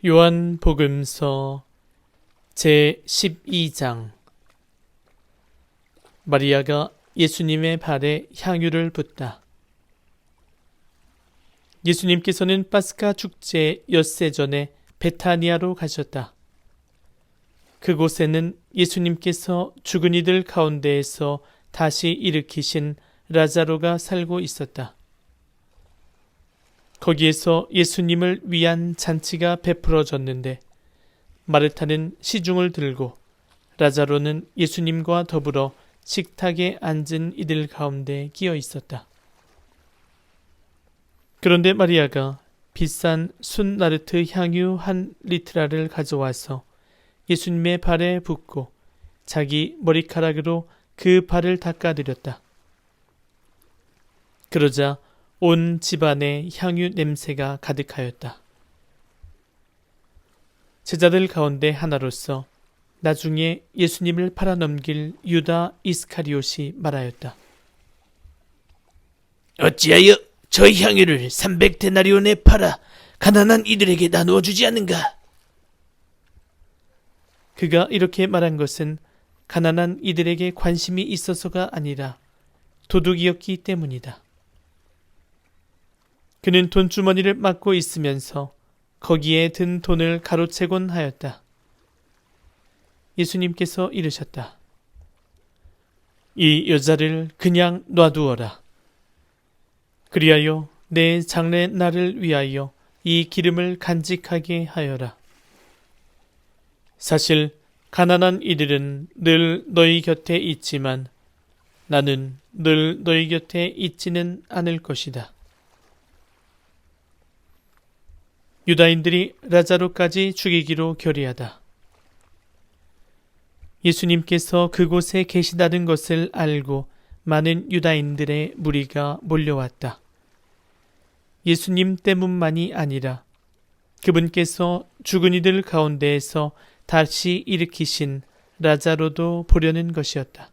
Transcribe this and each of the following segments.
요한복음서 제12장. 마리아가 예수님의 발에 향유를 붓다. 예수님께서는 파스카 축제 엿새 전에 베타니아로 가셨다. 그곳에는 예수님께서 죽은 이들 가운데에서 다시 일으키신 라자로가 살고 있었다. 거기에서 예수님을 위한 잔치가 베풀어졌는데 마르타는 시중을 들고 라자로는 예수님과 더불어 식탁에 앉은 이들 가운데 끼어 있었다. 그런데 마리아가 비싼 순나르트 향유 1리트라를 가져와서 예수님의 발에 붓고 자기 머리카락으로 그 발을 닦아드렸다. 그러자 온 집안에 향유 냄새가 가득하였다. 제자들 가운데 하나로서 나중에 예수님을 팔아넘길 유다 이스카리옷이 말하였다. 어찌하여 저 향유를 300데나리온에 팔아 가난한 이들에게 나누어 주지 않는가? 그가 이렇게 말한 것은 가난한 이들에게 관심이 있어서가 아니라 도둑이었기 때문이다. 그는 돈주머니를 맡고 있으면서 거기에 든 돈을 가로채곤 하였다. 예수님께서 이르셨다. 이 여자를 그냥 놔두어라. 그리하여 내 장래 날을 위하여 이 기름을 간직하게 하여라. 사실 가난한 이들은 늘 너희 곁에 있지만 나는 늘 너희 곁에 있지는 않을 것이다. 유다인들이 라자로까지 죽이기로 결의하다. 예수님께서 그곳에 계시다는 것을 알고 많은 유다인들의 무리가 몰려왔다. 예수님 때문만이 아니라 그분께서 죽은 이들 가운데에서 다시 일으키신 라자로도 보려는 것이었다.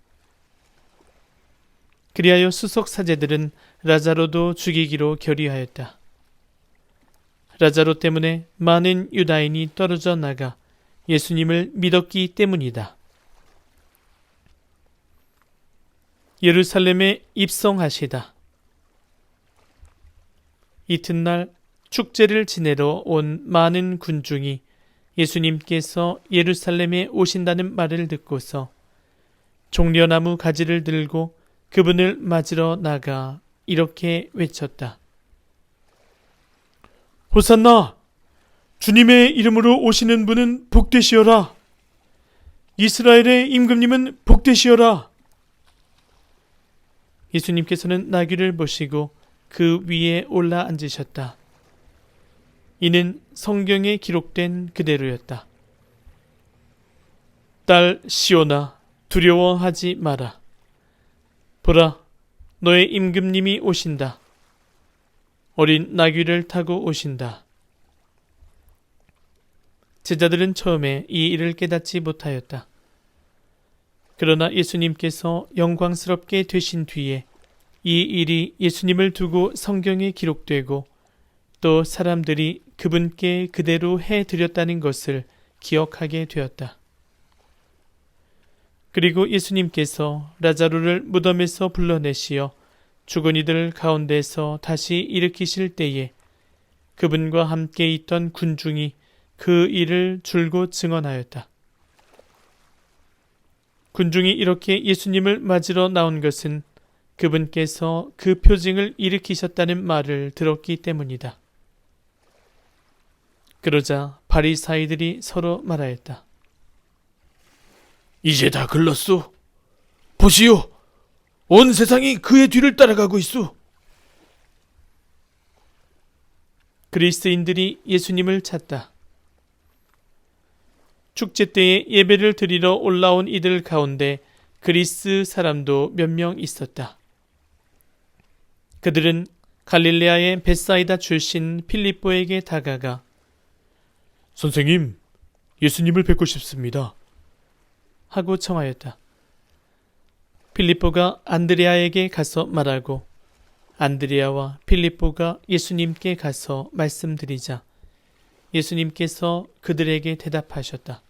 그리하여 수석 사제들은 라자로도 죽이기로 결의하였다. 라자로 때문에 많은 유다인이 떨어져 나가 예수님을 믿었기 때문이다. 예루살렘에 입성하시다. 이튿날 축제를 지내러 온 많은 군중이 예수님께서 예루살렘에 오신다는 말을 듣고서 종려나무 가지를 들고 그분을 맞으러 나가 이렇게 외쳤다. 호산나! 주님의 이름으로 오시는 분은 복되시어라! 이스라엘의 임금님은 복되시어라! 예수님께서는 나귀를 보시고 그 위에 올라 앉으셨다. 이는 성경에 기록된 그대로였다. 딸 시온아, 두려워하지 마라. 보라, 너의 임금님이 오신다. 어린 나귀를 타고 오신다. 제자들은 처음에 이 일을 깨닫지 못하였다. 그러나 예수님께서 영광스럽게 되신 뒤에 이 일이 예수님을 두고 성경에 기록되고 또 사람들이 그분께 그대로 해드렸다는 것을 기억하게 되었다. 그리고 예수님께서 라자로를 무덤에서 불러내시어 죽은 이들 가운데서 다시 일으키실 때에 그분과 함께 있던 군중이 그 일을 줄곧 증언하였다. 군중이 이렇게 예수님을 맞으러 나온 것은 그분께서 그 표징을 일으키셨다는 말을 들었기 때문이다. 그러자 바리사이들이 서로 말하였다. 이제 다 글렀소. 보시오. 온 세상이 그의 뒤를 따라가고 있소. 그리스인들이 예수님을 찾다. 축제 때에 예배를 드리러 올라온 이들 가운데 그리스 사람도 몇 명 있었다. 그들은 갈릴레아의 벳사이다 출신 필립보에게 다가가 선생님, 예수님을 뵙고 싶습니다. 하고 청하였다. 필립보가 안드레아에게 가서 말하고 안드레아와 필립보가 예수님께 가서 말씀드리자 예수님께서 그들에게 대답하셨다.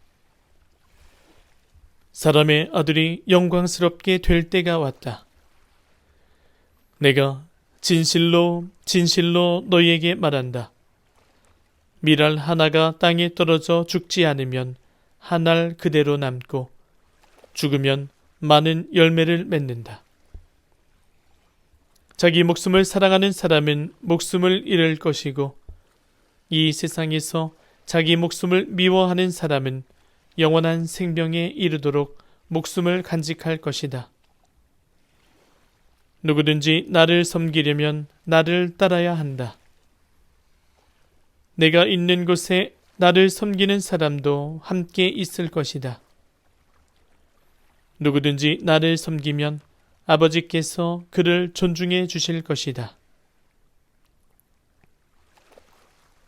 사람의 아들이 영광스럽게 될 때가 왔다. 내가 진실로 진실로 너희에게 말한다. 밀알 하나가 땅에 떨어져 죽지 않으면 한 알 그대로 남고 죽으면 많은 열매를 맺는다. 자기 목숨을 사랑하는 사람은 목숨을 잃을 것이고 이 세상에서 자기 목숨을 미워하는 사람은 영원한 생명에 이르도록 목숨을 간직할 것이다. 누구든지 나를 섬기려면 나를 따라야 한다. 내가 있는 곳에 나를 섬기는 사람도 함께 있을 것이다. 누구든지 나를 섬기면 아버지께서 그를 존중해 주실 것이다.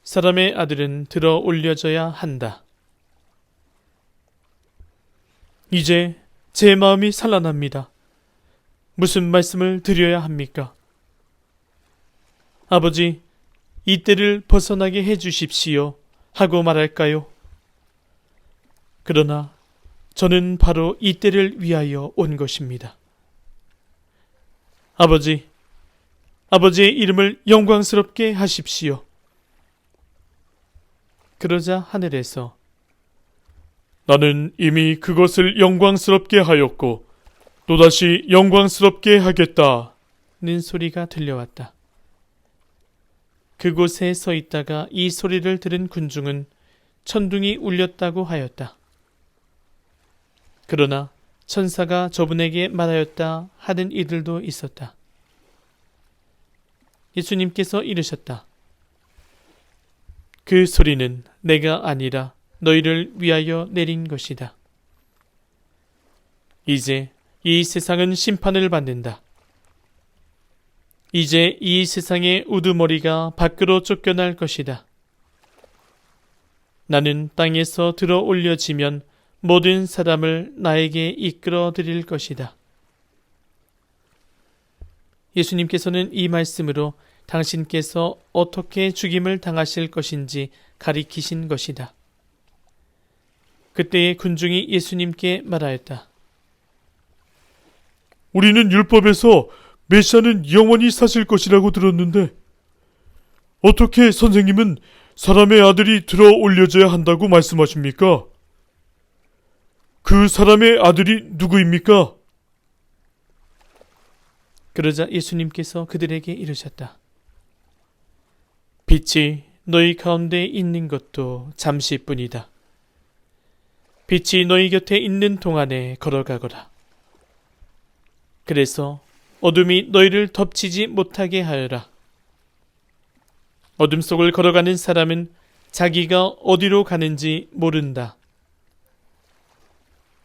사람의 아들은 들어 올려져야 한다. 이제 제 마음이 산란합니다. 무슨 말씀을 드려야 합니까? 아버지, 이 때를 벗어나게 해 주십시오 하고 말할까요? 그러나 저는 바로 이 때를 위하여 온 것입니다. 아버지, 아버지의 이름을 영광스럽게 하십시오. 그러자 하늘에서 나는 이미 그것을 영광스럽게 하였고 또다시 영광스럽게 하겠다는 소리가 들려왔다. 그곳에 서 있다가 이 소리를 들은 군중은 천둥이 울렸다고 하였다. 그러나 천사가 저분에게 말하였다 하는 이들도 있었다. 예수님께서 이르셨다. 그 소리는 내가 아니라 너희를 위하여 내린 것이다. 이제 이 세상은 심판을 받는다. 이제 이 세상의 우두머리가 밖으로 쫓겨날 것이다. 나는 땅에서 들어 올려지면 모든 사람을 나에게 이끌어 드릴 것이다. 예수님께서는 이 말씀으로 당신께서 어떻게 죽임을 당하실 것인지 가리키신 것이다. 그때의 군중이 예수님께 말하였다. 우리는 율법에서 메시아는 영원히 사실 것이라고 들었는데 어떻게 선생님은 사람의 아들이 들어 올려져야 한다고 말씀하십니까? 그 사람의 아들이 누구입니까? 그러자 예수님께서 그들에게 이르셨다. 빛이 너희 가운데 있는 것도 잠시뿐이다. 빛이 너희 곁에 있는 동안에 걸어가거라. 그래서 어둠이 너희를 덮치지 못하게 하여라. 어둠 속을 걸어가는 사람은 자기가 어디로 가는지 모른다.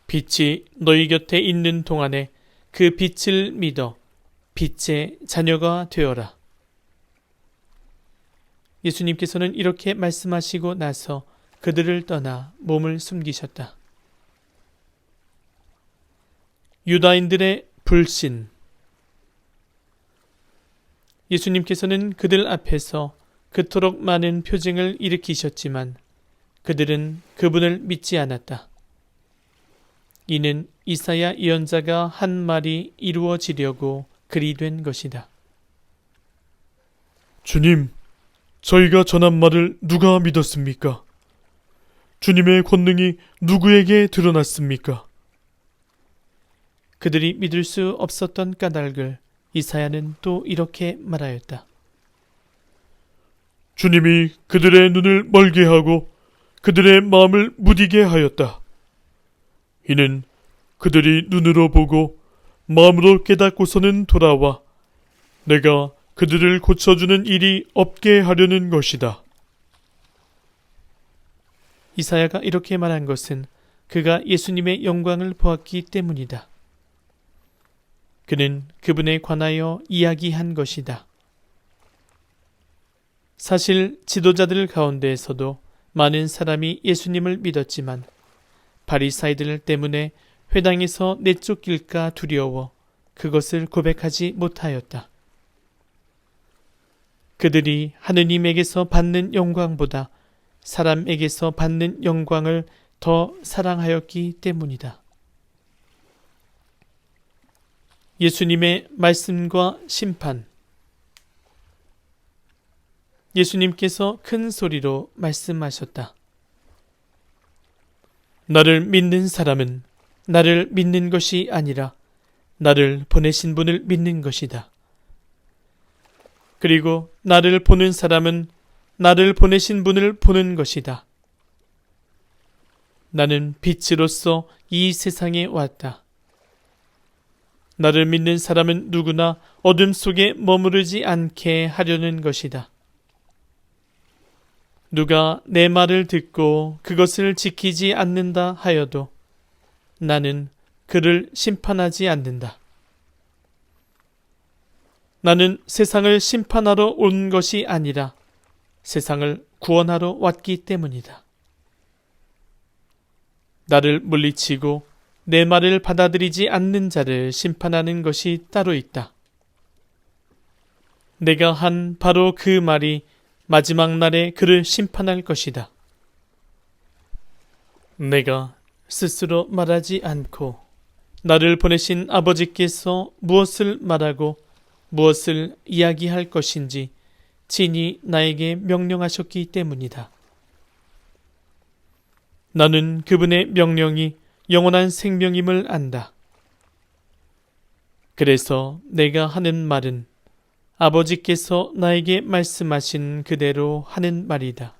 빛이 너희 곁에 있는 동안에 그 빛을 믿어 빛의 자녀가 되어라. 예수님께서는 이렇게 말씀하시고 나서 그들을 떠나 몸을 숨기셨다. 유다인들의 불신. 예수님께서는 그들 앞에서 그토록 많은 표징을 일으키셨지만 그들은 그분을 믿지 않았다. 이는 이사야 예언자가 한 말이 이루어지려고 그리 된 것이다. 주님, 저희가 전한 말을 누가 믿었습니까? 주님의 권능이 누구에게 드러났습니까? 그들이 믿을 수 없었던 까닭을 이사야는 또 이렇게 말하였다. 주님이 그들의 눈을 멀게 하고 그들의 마음을 무디게 하였다. 이는 그들이 눈으로 보고 마음으로 깨닫고서는 돌아와 내가 그들을 고쳐주는 일이 없게 하려는 것이다. 이사야가 이렇게 말한 것은 그가 예수님의 영광을 보았기 때문이다. 그는 그분에 관하여 이야기한 것이다. 사실 지도자들 가운데에서도 많은 사람이 예수님을 믿었지만 바리사이들 때문에 회당에서 내쫓길까 두려워 그것을 고백하지 못하였다. 그들이 하느님에게서 받는 영광보다 사람에게서 받는 영광을 더 사랑하였기 때문이다. 예수님의 말씀과 심판. 예수님께서 큰 소리로 말씀하셨다. 나를 믿는 사람은 나를 믿는 것이 아니라 나를 보내신 분을 믿는 것이다. 그리고 나를 보는 사람은 나를 보내신 분을 보는 것이다. 나는 빛으로서 이 세상에 왔다. 나를 믿는 사람은 누구나 어둠 속에 머무르지 않게 하려는 것이다. 누가 내 말을 듣고 그것을 지키지 않는다 하여도 나는 그를 심판하지 않는다. 나는 세상을 심판하러 온 것이 아니라 세상을 구원하러 왔기 때문이다. 나를 물리치고 내 말을 받아들이지 않는 자를 심판하는 것이 따로 있다. 내가 한 바로 그 말이 마지막 날에 그를 심판할 것이다. 내가 스스로 말하지 않고 나를 보내신 아버지께서 무엇을 말하고 무엇을 이야기할 것인지 친히 나에게 명령하셨기 때문이다. 나는 그분의 명령이 영원한 생명임을 안다. 그래서 내가 하는 말은 아버지께서 나에게 말씀하신 그대로 하는 말이다.